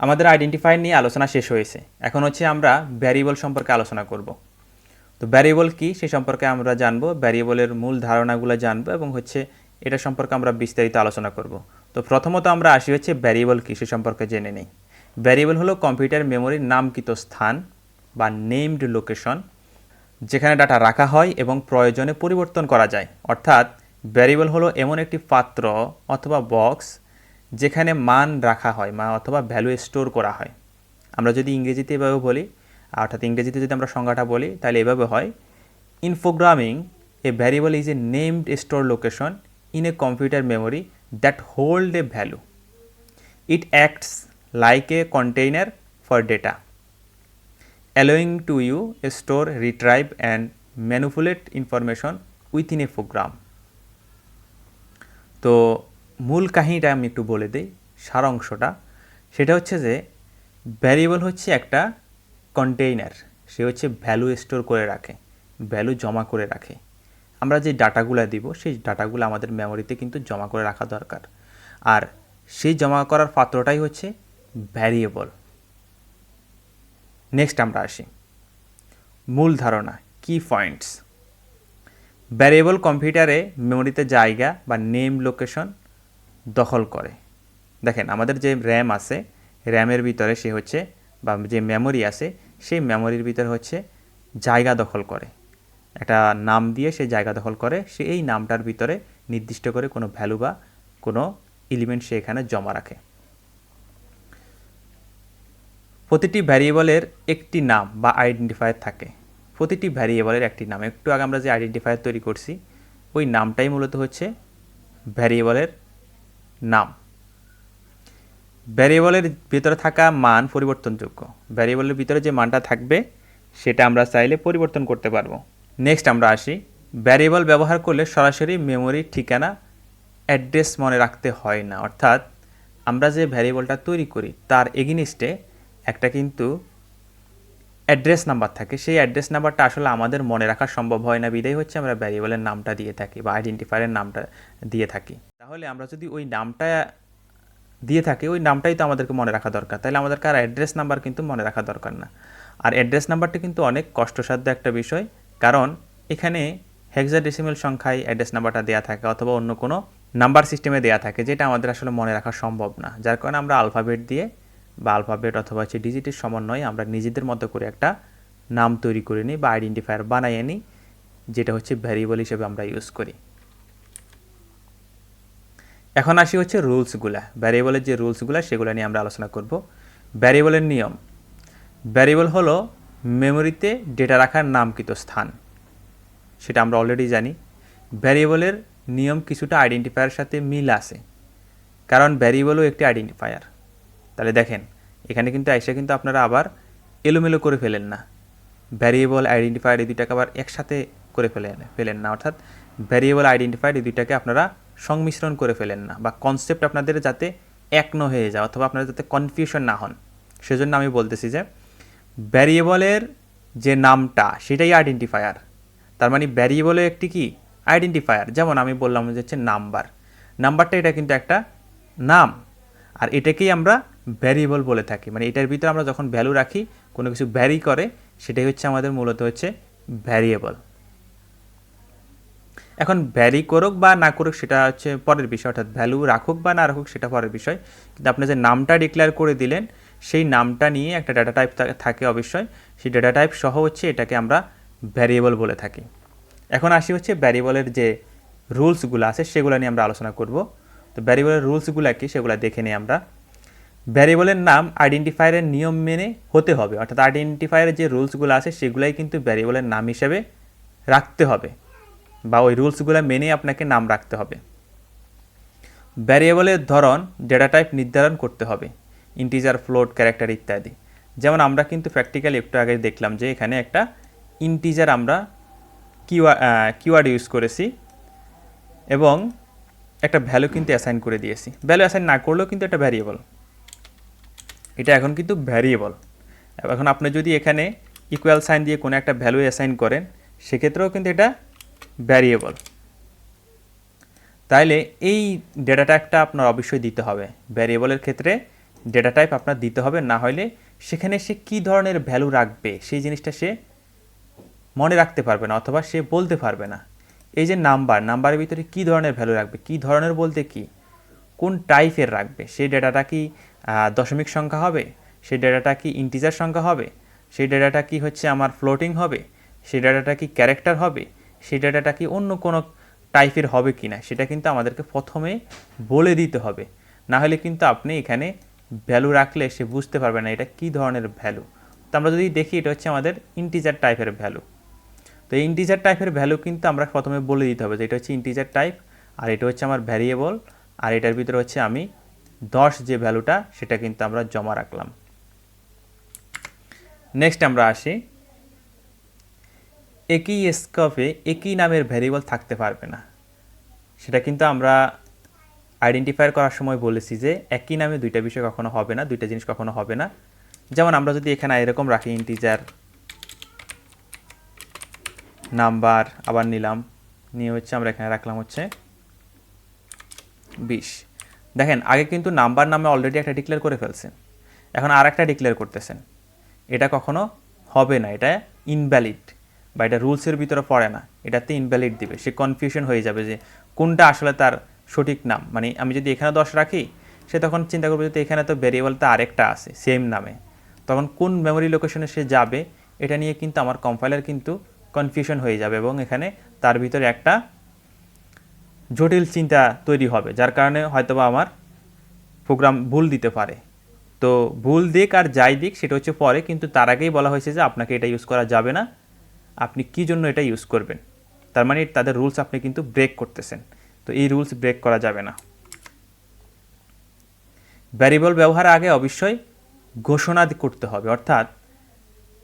আমাদের আইডেন্টিফায়ার নিয়ে আলোচনা শেষ হয়েছে। এখন হচ্ছে আমরা ভ্যারিয়েবল সম্পর্কে আলোচনা করব। তো ভ্যারিয়েবল কি সে সম্পর্কে আমরা জানবো, ভ্যারিয়েবলের মূল ধারণাগুলো জানবো এবং হচ্ছে এটা সম্পর্কে আমরা বিস্তারিত আলোচনা করব। তো প্রথমত আমরা আসি হচ্ছে ভ্যারিয়েবল কি সে সম্পর্কে জেনে নেই। ভ্যারিয়েবল হলো কম্পিউটার মেমোরির নামকৃত স্থান বা নেমড লোকেশন, যেখানে ডাটা রাখা হয় এবং প্রয়োজনে পরিবর্তন করা যায়। অর্থাৎ ভ্যারিয়েবল হলো এমন একটি পাত্র অথবা বক্স যেখানে মান রাখা হয় অথবা ভ্যালু স্টোর করা হয়। আমরা যদি ইংরেজিতে এভাবে বলি, অর্থাৎ ইংরেজিতে যদি আমরা সংজ্ঞাটা বলি তাহলে এভাবে হয়, in programming A variable is a named store location in a computer memory that hold a value. It acts like a container for data, allowing to you store, retrieve and manipulate information within a program. তো মূল কাহিনীটা আমি একটু বলে দিই, সার অংশটা সেটা হচ্ছে যে ভ্যারিয়েবল হচ্ছে একটা কন্টেইনার, সে হচ্ছে ভ্যালু স্টোর করে রাখে, ভ্যালু জমা করে রাখে। আমরা যে ডাটাগুলো দিব সেই ডাটাগুলো আমাদের মেমোরিতে কিন্তু জমা করে রাখা দরকার, আর সেই জমা করার পাত্রটাই হচ্ছে ভ্যারিয়েবল। নেক্সট আমরা আসি মূল ধারণা, কি পয়েন্টস। ভ্যারিয়েবল কম্পিউটারে মেমোরিতে জায়গা বা নেম লোকেশন দখল করে। দেখেন আমাদের যে র্যাম আছে, র্যামের ভিতরে সে হচ্ছে বা যে মেমোরি আছে সেই মেমোরির ভিতরে হচ্ছে জায়গা দখল করে, একটা নাম দিয়ে সে জায়গা দখল করে, সে এই নামটার ভিতরে নির্দিষ্ট করে কোনো ভ্যালু বা কোনো এলিমেন্ট সে এখানে জমা রাখে। প্রতিটি ভ্যারিয়েবলের একটি নাম বা আইডেন্টিফায়ার থাকে, প্রতিটি ভ্যারিয়েবলের একটি নাম। একটু আগে আমরা যে আইডেন্টিফায়ার তৈরি করছি ওই নামটাই মূলত হচ্ছে ভ্যারিয়েবলের নাম। ভ্যারিয়েবলের ভিতরে থাকা মান পরিবর্তনযোগ্য, ভ্যারিয়েবলের ভিতরে যে মানটা থাকবে সেটা আমরা চাইলে পরিবর্তন করতে পারবো। নেক্সট আমরা আসি, ভ্যারিয়েবল ব্যবহার করলে সরাসরি মেমোরির ঠিকানা অ্যাড্রেস মনে রাখতে হয় না। অর্থাৎ আমরা যে ভ্যারিয়েবলটা তৈরি করি তার এগেইনস্টে একটা কিন্তু অ্যাড্রেস নাম্বার থাকে, সেই অ্যাড্রেস নাম্বারটা আসলে আমাদের মনে রাখা সম্ভব হয় না, বিদায় হচ্ছে আমরা ভ্যারিয়েবলের নামটা দিয়ে থাকি বা আইডেন্টিফায়ারের নামটা দিয়ে থাকি। তাহলে আমরা যদি ওই নামটা দিয়ে থাকি, ওই নামটাই তো আমাদেরকে মনে রাখা দরকার, তাহলে আমাদেরকে আর অ্যাড্রেস নাম্বার কিন্তু মনে রাখা দরকার না। আর অ্যাড্রেস নাম্বারটা কিন্তু অনেক কষ্টসাধ্য একটা বিষয়, কারণ এখানে হেক্সাডেসিমাল সংখ্যায় অ্যাড্রেস নাম্বারটা দেওয়া থাকে অথবা অন্য কোনো নাম্বার সিস্টেমে দেওয়া থাকে, যেটা আমাদের আসলে মনে রাখা সম্ভব না। যার কারণে আমরা আলফাবেট দিয়ে বা আলফাবেট অথবা হচ্ছে ডিজিটের সমন্বয়ে আমরা নিজেদের মতো করে একটা নাম তৈরি করে নিই বা আইডেন্টিফায়ার বানাইয়ে নিই, যেটা হচ্ছে ভ্যারিয়েবল হিসেবে আমরা ইউজ করি। এখন আসি হচ্ছে রুলসগুলা, ভ্যারিয়েবলের যে রুলসগুলা সেগুলো নিয়ে আমরা আলোচনা করব। ভ্যারিয়েবলের নিয়ম, ভ্যারিয়েবল হলো মেমোরিতে ডেটা রাখার নামকৃত স্থান, সেটা আমরা অলরেডি জানি। ভ্যারিয়েবলের নিয়ম কিছুটা আইডেন্টিফায়ারের সাথে মিল আছে, কারণ ভ্যারিয়েবলও একটি আইডেন্টিফায়ার। তাহলে দেখেন এখানে কিন্তু এসে কিন্তু আপনারা আবার এলোমেলো করে ফেলেন না, ভ্যারিয়েবল আইডেন্টিফায়ার এই দুইটাকে আবার একসাথে করে ফেলেন না, অর্থাৎ ভ্যারিয়েবল আইডেন্টিফায়ার এই দুইটাকে আপনারা সংমিশ্রণ করে ফেলেন না, বা কনসেপ্ট আপনাদের যাতে এক ন হয়ে যায় অথবা আপনারা যাতে কনফিউশন না হন, সেজন্য আমি বলতেছি যে ভ্যারিয়েবলের যে নামটা সেটাই আইডেন্টিফায়ার। তার মানে ভ্যারিয়েবলের একটি কি আইডেন্টিফায়ার, যেমন আমি বললাম যে হচ্ছে নাম্বার, নাম্বারটা এটা কিন্তু একটা নাম, আর এটাকেই আমরা ভ্যারিয়েবল বলে থাকি। মানে এটার ভিতরে আমরা যখন ভ্যালু রাখি, কোনো কিছু ভ্যারি করে, সেটাই হচ্ছে আমাদের মূলত হচ্ছে ভ্যারিয়েবল। এখন ভ্যারি করুক বা না করুক সেটা হচ্ছে পরের বিষয়, অর্থাৎ ভ্যালু রাখুক বা না রাখুক সেটা পরের বিষয়, কিন্তু আপনি যে নামটা ডিক্লেয়ার করে দিলেন সেই নামটা নিয়ে একটা ডেটা টাইপ থাকে অবশ্যই, সেই ডেটা টাইপ সহ হচ্ছে এটাকে আমরা ভ্যারিয়েবল বলে থাকি। এখন আসি হচ্ছে ভ্যারিয়েবলের যে রুলসগুলো আছে সেগুলো নিয়ে আমরা আলোচনা করব। তো ভ্যারিয়েবলের রুলসগুলো কি সেগুলো দেখে নিই আমরা। ভ্যারিয়েবলের নাম আইডেন্টিফায়ারের নিয়ম মেনে হতে হবে, অর্থাৎ আইডেন্টিফায়ারের যে রুলসগুলো আছে সেগুলাই কিন্তু ভ্যারিয়েবলের নাম হিসেবে রাখতে হবে, বা ওই রুলসগুলো মেনে আপনাকে নাম রাখতে হবে। ভ্যারিয়েবলের ধরন ডেটা টাইপ নির্ধারণ করতে হবে, ইন্টিজার, ফ্লোট, ক্যারেক্টার ইত্যাদি। যেমন আমরা কিন্তু প্র্যাকটিক্যালি একটু আগে দেখলাম যে এখানে একটা ইন্টিজার আমরা কিওয়ার্ড ইউজ করেছি এবং একটা ভ্যালু কিন্তু অ্যাসাইন করে দিয়েছি। ভ্যালু অ্যাসাইন না করলেও কিন্তু একটা ভ্যারিয়েবল, এটা এখন কিন্তু ভ্যারিয়েবল। এখন আপনি যদি এখানে ইকুয়াল সাইন দিয়ে কোনো একটা ভ্যালু অ্যাসাইন করেন সেক্ষেত্রেও কিন্তু এটা ভ্যারিয়েবল। তাইলে এই ডেটা টাইপটা আপনার অবশ্যই দিতে হবে ভ্যারিয়েবলের ক্ষেত্রে, ডেটা টাইপ আপনার দিতে হবে, না হলে সেখানে সে কী ধরনের ভ্যালু রাখবে সেই জিনিসটা সে মনে রাখতে পারবে না অথবা সে বলতে পারবে না। এই যে নাম্বারের ভিতরে কী ধরনের ভ্যালু রাখবে, কী ধরনের বলতে কি কোন টাইপের রাখবে, সেই ডেটাটা কি দশমিক সংখ্যা হবে, সেই ডেটাটা কি ইন্টিজার সংখ্যা হবে, সেই ডেটাটা কি হচ্ছে আমার ফ্লোটিং হবে, সেই ডেটাটা কি ক্যারেক্টার হবে, সেই ডেটাটা কি অন্য কোনো টাইপের হবে কি না, সেটা কিন্তু আমাদেরকে প্রথমে বলে দিতে হবে। না হলে কিন্তু আপনি এখানে ভ্যালু রাখলে সে বুঝতে পারবে না এটা কী ধরনের ভ্যালু। তো আমরা যদি দেখি এটা হচ্ছে আমাদের ইন্টিজার টাইপের ভ্যালু। তো এই ইন্টিজার টাইপের ভ্যালু কিন্তু আমরা প্রথমে বলে দিতে হবে যে এটা হচ্ছে ইন্টিজার টাইপ, আর এটা হচ্ছে আমার ভ্যারিয়েবল, আর এটার ভিতরে হচ্ছে আমি 10 যে ভ্যালুটা সেটা কিন্তু আমরা জমা রাখলাম। নেক্সট আমরা আসি, একই স্কোপে একই নামের ভ্যারিয়েবল থাকতে পারবে না। সেটা কিন্তু আমরা আইডেন্টিফায়ার করার সময় বলেছি যে একই নামে দুইটা বিষয় কখনো হবে না, দুইটা জিনিস কখনো হবে না। যেমন আমরা যদি এখানে এরকম রাখি ইন্টিজার নাম্বার, আবার নিলাম, নিয়ে হচ্ছে আমরা এখানে রাখলাম হচ্ছে 20। দেখেন আগে কিন্তু নাম্বার নামে অলরেডি একটা ডিক্লেয়ার করে ফেলছেন, এখন আর একটা ডিক্লেয়ার করতেছেন, এটা কখনো হবে না, এটা ইনভ্যালিড বা এটা রুলসের ভিতরে পড়ে না, এটাতে ইনভ্যালিড দিবে, সে কনফিউশন হয়ে যাবে যে কোনটা আসলে তার সঠিক নাম। মানে আমি যদি এখানে 10 রাখি, সে তখন চিন্তা করবে যে এখানে তো ভেরিয়েবলটা আরেকটা আছে সেম নামে, তখন কোন মেমোরি লোকেশনে সে যাবে এটা নিয়ে কিন্তু আমার কম্পাইলার কিন্তু কনফিউশন হয়ে যাবে এবং এখানে তার ভিতরে একটা জটিল চিন্তা তৈরি হবে, যার কারণে হয়তোবা আমার প্রোগ্রাম ভুল দিতে পারে। তো ভুল দিক আর যাই দিক সেটা হচ্ছে পরে, কিন্তু তার আগেই বলা হয়েছে যে আপনাকে এটা ইউজ করা যাবে না, আপনি কী জন্য এটা ইউজ করবেন। তার মানে তাদের রুলস আপনি কিন্তু ব্রেক করতেছেন, তো এই রুলস ব্রেক করা যাবে না। ভ্যারিয়েবল ব্যবহারের আগে অবশ্যই ঘোষণা করতে হবে, অর্থাৎ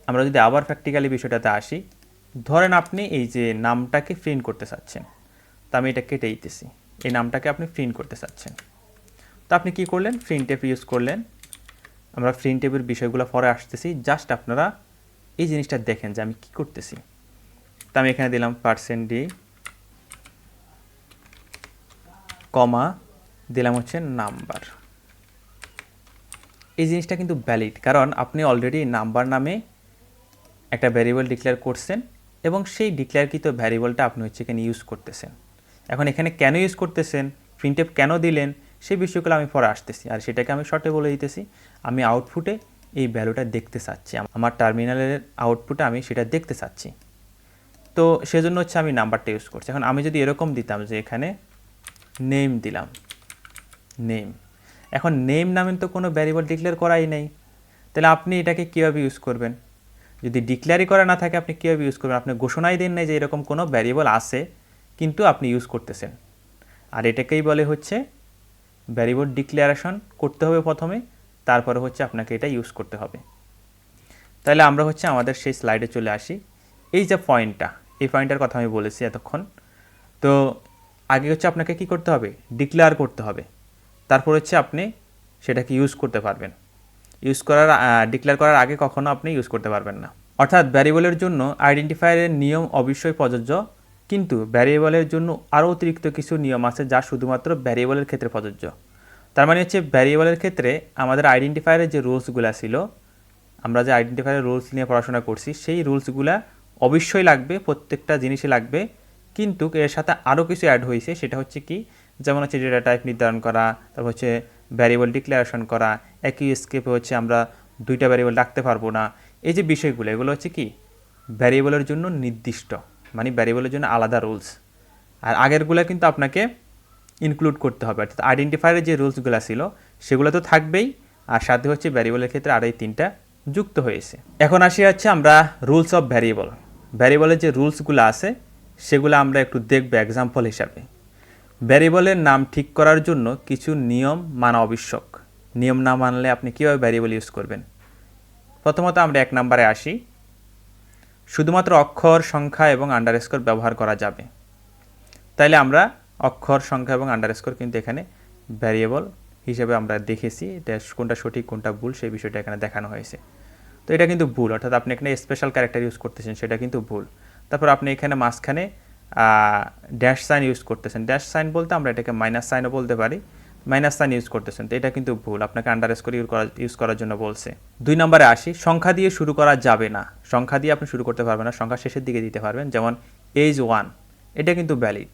আমরা যদি আবার প্র্যাকটিক্যালি বিষয়টাতে আসি, ধরেন আপনি এই যে নামটাকে প্রিন্ট করতে চাচ্ছেন, তো আমি এটা কেটে দিতেছি, এই নামটাকে আপনি প্রিন্ট করতে চাচ্ছেন, তো আপনি কি করলেন, প্রিন্টএফ ইউজ করলেন। আমরা প্রিন্টএফের বিষয়গুলো পরে আসতেছি, জাস্ট আপনারা এই জিনিসটা দেখেন যে আমি কি করতেছি। তো আমি এখানে দিলাম %d, কমা দিলাম হচ্ছে নাম্বার। এই জিনিসটা কিন্তু ভ্যালিড, কারণ আপনি অলরেডি নাম্বার নামে একটা ভ্যারিয়েবল ডিক্লেয়ার করছেন এবং সেই ডিক্লেয়ারকৃত ভ্যারিয়েবলটা আপনি হচ্ছে এখানে ইউজ করতেছেন। এখন এখানে কেন ইউজ করতেছেন, প্রিন্টএফ কেন দিলেন, সেই বিষয়গুলো আমি পরে আসতেছি, আর সেটাকে আমি শর্টে বলে দিতেছি। আমি আউটপুটে এই ভ্যালুটা দেখতে চাচ্ছি, আমার টার্মিনালের আউটপুটে আমি সেটা দেখতে চাচ্ছি, তো সেজন্য হচ্ছে আমি নাম্বারটা ইউজ করছি। এখন আমি যদি এরকম দিতাম যে এখানে নেম দিলাম, নেম, এখন নেম নামে তো কোনো ভ্যারিয়েবল ডিক্লেয়ার করাই নেই, তাহলে আপনি এটাকে কীভাবে ইউজ করবেন? যদি ডিক্লেয়ারই করা না থাকে আপনি কীভাবে ইউজ করবেন? আপনি ঘোষণাই দেন নাই যে এরকম কোনো ভ্যারিয়েবল আছে কিন্তু আপনি ইউজ করতেছেন, আর এটাকেই বলে হচ্ছে ভ্যারিয়েবল ডিক্লারেশন করতে হবে প্রথমে, তারপরে হচ্ছে আপনাকে এটা ইউজ করতে হবে। তাহলে আমরা হচ্ছে আমাদের সেই স্লাইডে চলে আসি। এই যে পয়েন্টটা, এই পয়েন্টটার কথা আমি বলেছি এতক্ষণ। তো আগে হচ্ছে আপনাকে কি করতে হবে, ডিক্লেয়ার করতে হবে, তারপর হচ্ছে আপনি সেটাকে ইউজ করতে পারবেন। ডিক্লেয়ার করার আগে কখনো আপনি ইউজ করতে পারবেন না। অর্থাৎ ভ্যারিয়েবলের জন্য আইডেন্টিফায়ারের নিয়ম অবশ্যই প্রযোজ্য, কিন্তু ভ্যারিয়েবলের জন্য আরও অতিরিক্ত কিছু নিয়ম আছে যা শুধুমাত্র ভ্যারিয়েবলের ক্ষেত্রে প্রযোজ্য। তার মানে হচ্ছে ভ্যারিয়েবলের ক্ষেত্রে আমাদের আইডেন্টিফায়ারের যে রুলসগুলো ছিল, আমরা যে আইডেন্টিফায়ারের রুলস নিয়ে পড়াশোনা করছি, সেই রুলসগুলো অবশ্যই লাগবে, প্রত্যেকটা জিনিসই লাগবে, কিন্তু এর সাথে আরও কিছু অ্যাড হয়েছে। সেটা হচ্ছে কি, যেমন হচ্ছে ডেটা টাইপ নির্ধারণ করা, তারপর হচ্ছে ভ্যারিয়েবল ডিক্লারেশন করা, একই স্কেপে হচ্ছে আমরা দুইটা ভ্যারিয়েবল রাখতে পারবো না। এই যে বিষয়গুলো, এগুলো হচ্ছে কি ভ্যারিয়েবলের জন্য নির্দিষ্ট, মানে ভ্যারিয়েবলের জন্য আলাদা রুলস, আর আগেরগুলো কিন্তু আপনাকে ইনক্লুড করতে হবে। অর্থাৎ আইডেন্টিফায়ারের যে রুলসগুলো ছিল সেগুলো তো থাকবেই, আর সাথে হচ্ছে ভ্যারিয়েবলের ক্ষেত্রে আরও এই 3টা যুক্ত হয়েছে। এখন আসি হচ্ছে আমরা রুলস অফ ভ্যারিয়েবল। ভ্যারিয়েবলের যে রুলসগুলো আছে সেগুলো আমরা একটু দেখব এক্সাম্পল হিসাবে। ভ্যারিয়েবলের নাম ঠিক করার জন্য কিছু নিয়ম মানা আবশ্যক। নিয়ম না মানলে আপনি কীভাবে ভ্যারিয়েবল ইউজ করবেন? প্রথমত আমরা 1 নম্বরে আসি, শুধুমাত্র অক্ষর, সংখ্যা এবং আন্ডারস্কোর ব্যবহার করা যাবে। তাইলে আমরা অক্ষর, সংখ্যা এবং আন্ডারস্কোর কিন্তু এখানে ভ্যারিয়েবল হিসেবে আমরা দেখেছি, এটা কোনটা সঠিক কোনটা ভুল সেই বিষয়টা এখানে দেখানো হয়েছে। তো এটা কিন্তু ভুল, অর্থাৎ আপনি এখানে স্পেশাল ক্যারেক্টার ইউজ করতেছেন, সেটা কিন্তু ভুল। তারপর আপনি এখানে মাঝখানে ড্যাশ সাইন ইউজ করতেছেন। ড্যাশ সাইন বলতে আমরা এটাকে মাইনাস সাইনও বলতে পারি, মাইনাস সাইন ইউজ করতেছেন, তো এটা কিন্তু ভুল, আপনাকে আন্ডারস্কোর ইউজ করার জন্য বলছে। 2 নম্বরে আসি, সংখ্যা দিয়ে শুরু করা যাবে না, সংখ্যা দিয়ে আপনি শুরু করতে পারবেন না, সংখ্যা শেষের দিকে দিতে পারবেন। যেমন এজ 1, এটা কিন্তু ভ্যালিড।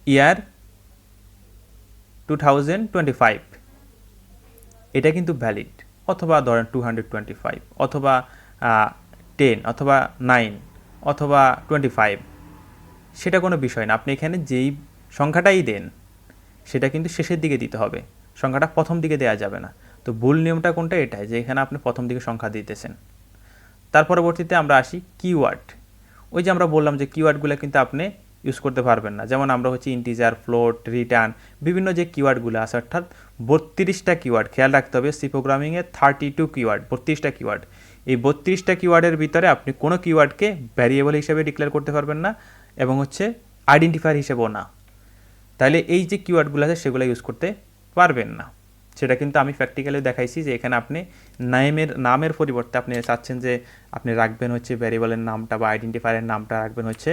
ইয়ার 2025, এটা কিন্তু ভ্যালিড। অথবা ধরেন 225, অথবা 10, অথবা 9, অথবা 25, সেটা কোনো বিষয় না। আপনি এখানে যেই সংখ্যাটাই দেন সেটা কিন্তু শেষের দিকে দিতে হবে, সংখ্যাটা প্রথম দিকে দেওয়া যাবে না। তো ভুল নিয়মটা কোনটা? এটাই, যে এখানে আপনি প্রথম দিকে সংখ্যা দিতেছেন। তার পরবর্তীতে আমরা আসি কিওয়ার্ড। ওই যে আমরা বললাম যে কিওয়ার্ডগুলো কিন্তু আপনি ইউজ করতে পারবেন না। যেমন আমরা হচ্ছে ইন্টিজার, ফ্লোট, রিটার্ন, বিভিন্ন যে কিওয়ার্ডগুলো আছে, অর্থাৎ 32টা কিওয়ার্ড। খেয়াল রাখতে হবে সি প্রোগ্রামিংয়ে 32 কিওয়ার্ড, 32টা কিওয়ার্ড। এই 32টা কিওয়ার্ডের ভিতরে আপনি কোনো কিওয়ার্ডকে ভ্যারিয়েবল হিসেবে ডিক্লেয়ার করতে পারবেন না, এবং হচ্ছে আইডেন্টিফায়ার হিসেবেও না। তাহলে এই যে কিওয়ার্ডগুলো আছে সেগুলো ইউজ করতে পারবেন না। সেটা কিন্তু আমি প্র্যাকটিক্যালি দেখাইছি, যে এখানে আপনি নামের পরিবর্তে আপনি চাচ্ছেন যে আপনি রাখবেন হচ্ছে ভ্যারিয়েবলের নামটা বা আইডেন্টিফায়ারের নামটা রাখবেন হচ্ছে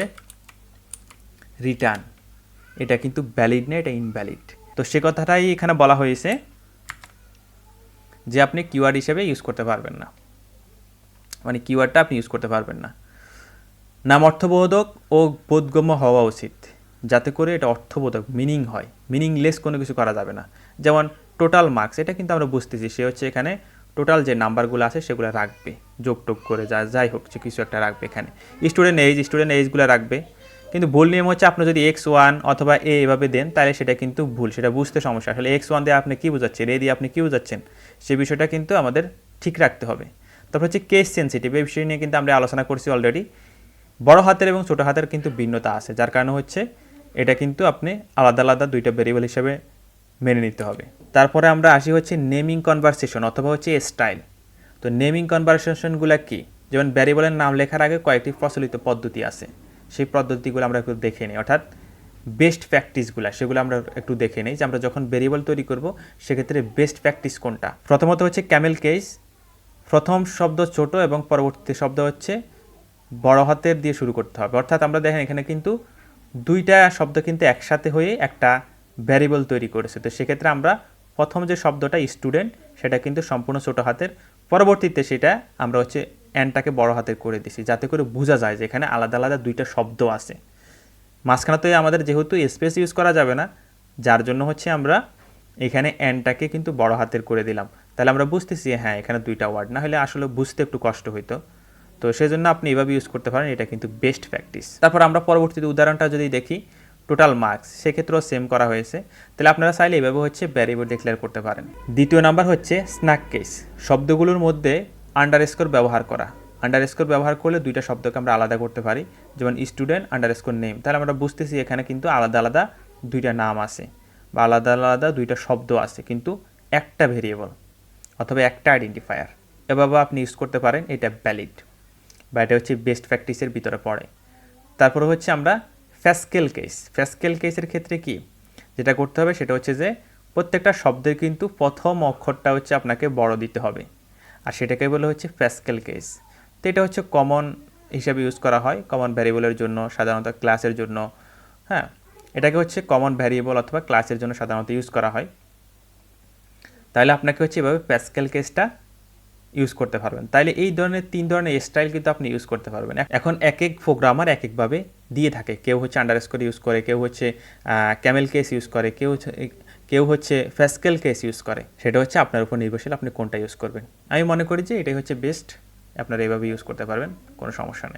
রিটার্ন। এটা কিন্তু ভ্যালিড না, এটা ইনভ্যালিড। তো সে কথাটাই এখানে বলা হয়েছে যে আপনি কিওয়ার্ড হিসেবে ইউজ করতে পারবেন না, মানে কিওয়ার্ডটা আপনি ইউজ করতে পারবেন না। নাম অর্থবোধক ও বোধগম্য হওয়া উচিত, যাতে করে এটা অর্থবোধক, মিনিং হয়। মিনিংলেস কোনো কিছু করা যাবে না। যেমন টোটাল মার্কস, এটা কিন্তু আমরা বুঝতেছি সে হচ্ছে এখানে টোটাল যে নাম্বারগুলো আছে সেগুলো রাখবে, যোগ টোগ করে যাই হোক যে কিছু একটা রাখবে। এখানে স্টুডেন্ট এইজগুলো রাখবে। কিন্তু ভুল নিয়ম হচ্ছে আপনি যদি x1 অথবা a এভাবে দেন তাহলে সেটা কিন্তু ভুল, সেটা বুঝতে সমস্যা। আসলে x1 দিয়ে আপনি কী বোঝাচ্ছেন, a দিয়ে আপনি কী বোঝাচ্ছেন, সে বিষয়টা কিন্তু আমাদের ঠিক রাখতে হবে। তারপর হচ্ছে কেস সেন্সিটিভ, এই বিষয় নিয়ে কিন্তু আমরা আলোচনা করছি অলরেডি। বড় হাতের এবং ছোটো হাতের কিন্তু ভিন্নতা আছে, যার কারণে হচ্ছে এটা কিন্তু আপনি আলাদা আলাদা দুইটা ভেরিয়েবল হিসেবে মেনে নিতে হবে। তারপরে আমরা আসি হচ্ছে নেমিং কনভারসেশন অথবা হচ্ছে স্টাইল। তো নেমিং কনভারসেশনগুলো কি? যেমন ভ্যারিয়েবলের নাম লেখার আগে কয়েকটি প্রচলিত পদ্ধতি আছে, সেই পদ্ধতিগুলো আমরা একটু দেখে নিই, অর্থাৎ বেস্ট প্র্যাকটিসগুলো সেগুলো আমরা একটু দেখে নিই, যে আমরা যখন ভ্যারিয়েবল তৈরি করব সেক্ষেত্রে বেস্ট প্র্যাকটিস কোনটা। প্রথমত হচ্ছে ক্যামেল কেস, প্রথম শব্দ ছোট এবং পরবর্তী শব্দ হচ্ছে বড় হাতের দিয়ে শুরু করতে হবে। অর্থাৎ আমরা দেখেন এখানে কিন্তু দুইটা শব্দ কিন্তু একসাথে হয়ে একটা ভ্যারিয়েবল তৈরি করেছে। তো সেক্ষেত্রে আমরা প্রথম যে শব্দটা স্টুডেন্ট সেটা কিন্তু সম্পূর্ণ ছোট হাতের, পরবর্তীতে সেটা আমরা হচ্ছে এনটাকে বড় হাতের করে দিছি, যাতে করে বোঝা যায় যে এখানে আলাদা আলাদা দুইটা শব্দ আছে। মাঝখানে তো আমাদের যেহেতু স্পেস ইউজ করা যাবে না, যার জন্য হচ্ছে আমরা এখানে এনটাকে কিন্তু বড় হাতের করে দিলাম। তাহলে আমরা বুঝতেছি হ্যাঁ এখানে দুইটা ওয়ার্ড, না হলে আসলে বুঝতে একটু কষ্ট হইতো। তো সেজন্য আপনি এভাবে ইউজ করতে পারেন, এটা কিন্তু বেস্ট প্র্যাকটিস। তারপর আমরা পরবর্তীতে উদাহরণটা যদি দেখি, টোটাল মার্কস, সেক্ষেত্রেও সেম করা হয়েছে। তাহলে আপনারা চাইলে এভাবে হচ্ছে ভ্যারিয়েবল ডিক্লেয়ার করতে পারেন। দ্বিতীয় নাম্বার হচ্ছে স্ন্যাক কেস, শব্দগুলোর মধ্যে আন্ডারস্কোর ব্যবহার করা। আন্ডারস্কোর ব্যবহার করলে দুইটা শব্দকে আমরা আলাদা করতে পারি, যেমন স্টুডেন্ট আন্ডারস্কোর নেম। তাহলে আমরা বুঝতেছি এখানে কিন্তু আলাদা আলাদা দুইটা নাম আছে বা আলাদা আলাদা দুইটা শব্দ আছে, কিন্তু একটা ভেরিয়েবল অথবা একটা আইডেন্টিফায়ার। এভাবে আপনি ইউজ করতে পারেন, এটা ভ্যালিড বা এটা হচ্ছে বেস্ট প্র্যাকটিসের ভিতরে পড়ে। তারপরে হচ্ছে আমরা ফ্যাসকেল কেস। ফ্যাসকেল কেসের ক্ষেত্রে কি যেটা করতে হবে সেটা হচ্ছে যে প্রত্যেকটা শব্দের কিন্তু প্রথম অক্ষরটা হচ্ছে আপনাকে বড় দিতে হবে, আর সেটাকে বলে হচ্ছে ফ্যাসকেল কেস। তো এটা হচ্ছে কমন হিসাবে ইউজ করা হয় কমন ভ্যারিয়েবলের জন্য, সাধারণত ক্লাসের জন্য। হ্যাঁ, এটাকে হচ্ছে কমন ভ্যারিয়েবল অথবা ক্লাসের জন্য সাধারণত ইউজ করা হয়। তাহলে আপনাকে হচ্ছে এভাবে ফ্যাসকেল কেসটা ইউজ করতে পারবেন। তাইলে এই ধরনের 3 ধরনের স্টাইল কিন্তু আপনি ইউজ করতে পারবেন। এখন এক এক প্রোগ্রামার এক একভাবে দিয়ে থাকে, কেউ হচ্ছে আন্ডারস্কোর ইউজ করে, কেউ হচ্ছে ক্যামেল কেস ইউজ করে, কেউ হচ্ছে ফ্যাসকেল কেস ইউজ করে। সেটা হচ্ছে আপনার উপর নির্ভরশীল আপনি কোনটা ইউজ করবেন। আমি মনে করি যে এটাই হচ্ছে বেস্ট, আপনারা এভাবে ইউজ করতে পারবেন, কোনো সমস্যা নেই।